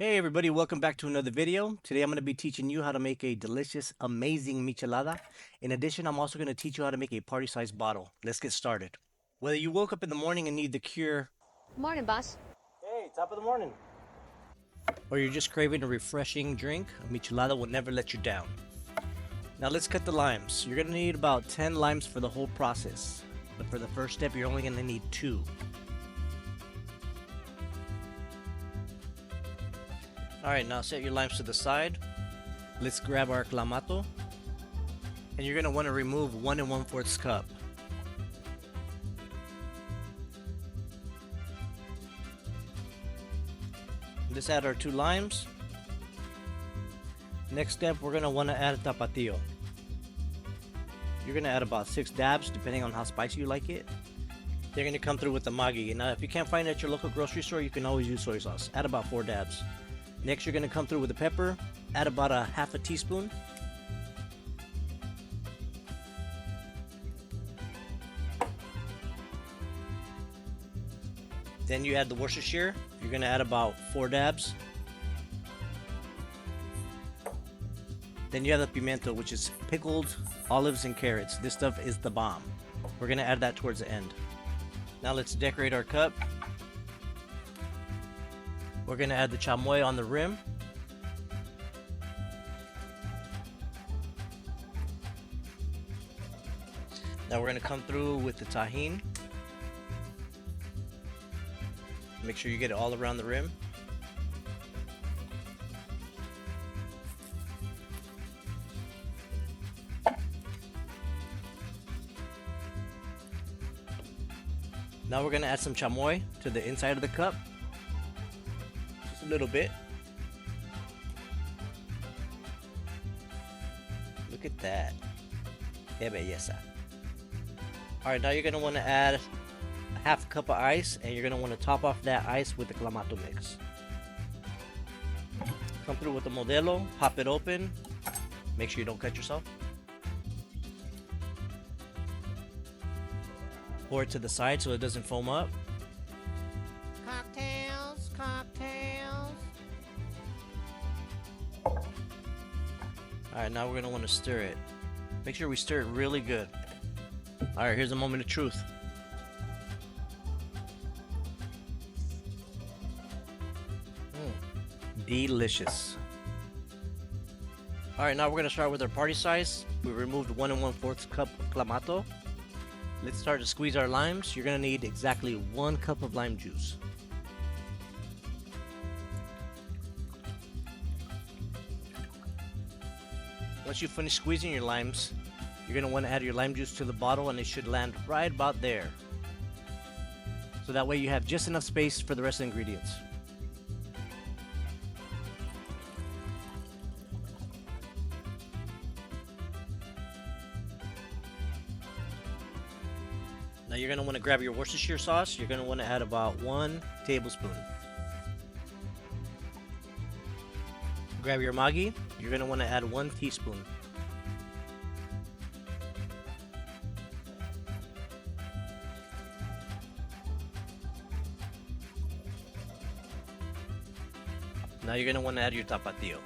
Hey everybody, welcome back to another video. Today I'm going to be teaching you how to make a delicious, amazing michelada. In addition, I'm also going to teach you how to make a party-sized bottle. Let's get started. Whether you woke up in the morning and need the cure, Morning, boss. hey, top of the morning, or you're just craving a refreshing drink, a michelada will never let you down. Now let's cut the limes. You're going to need about 10 limes for the whole process. But for the first step, you're only going to need 2. Alright, now set your limes to the side. Let's grab our clamato. And you're going to want to remove 1 1/4 cup. Let's add our 2 limes. Next step, we're going to want to add tapatio. You're going to add about 6 dabs depending on how spicy you like it. They're going to come through with the Maggi. Now if you can't find it at your local grocery store, you can always use soy sauce. Add about 4 dabs. Next, you're going to come through with the pepper. Add about a half a teaspoon. Then you add the Worcestershire. You're going to add about 4 dabs. Then you have the pimiento, which is pickled olives and carrots. This stuff is the bomb. We're going to add that towards the end. Now let's decorate our cup. We're going to add the chamoy on the rim. Now we're going to come through with the tajin. Make sure you get it all around the rim. Now we're going to add some chamoy to the inside of the cup. A little bit. Look at that. Que belleza. Alright, now you're going to want to add a half cup of ice, and you're going to want to top off that ice with the clamato mix. Come through with the modelo, pop it open. Make sure you don't cut yourself. Pour it to the side so it doesn't foam up. Cocktails. Alright, now we're going to want to stir it. Make sure we stir it really good. Alright, here's a moment of truth. Delicious. Alright, now we're going to start with our party size. We removed 1 1/4 cup of clamato. Let's start to squeeze our limes. You're going to need exactly 1 cup of lime juice. Once you finish squeezing your limes, you're going to want to add your lime juice to the bottle, and it should land right about there. So that way you have just enough space for the rest of the ingredients. Now you're going to want to grab your Worcestershire sauce. You're going to want to add about 1 tablespoon. Grab your Maggi. You're going to want to add 1 teaspoon. Now you're going to want to add your tapatio.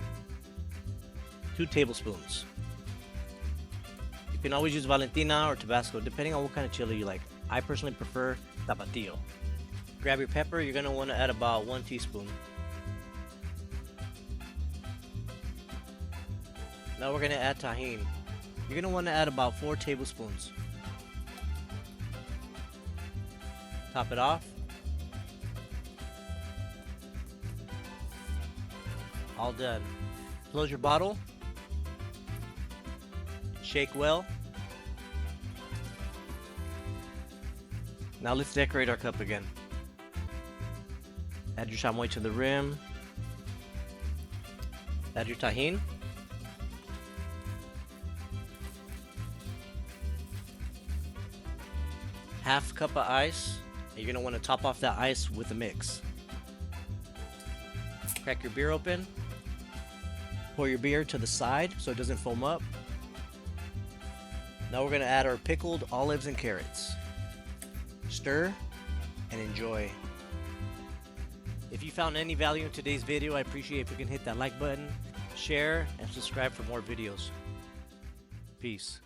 2 tablespoons. You can always use Valentina or Tabasco depending on what kind of chili you like. I personally prefer tapatio. Grab your pepper. You're going to want to add about 1 teaspoon. Now we're going to add tajin. You're going to want to add about 4 tablespoons. Top it off. All done. Close your bottle. Shake well. Now let's decorate our cup again. Add your chamoy to the rim. Add your tajin. Half cup of ice, and you're going to want to top off that ice with a mix. Crack your beer open. Pour your beer to the side so it doesn't foam up. Now we're going to add our pickled olives and carrots. Stir and enjoy. If you found any value in today's video, I appreciate if you can hit that like button, share, and subscribe for more videos. Peace.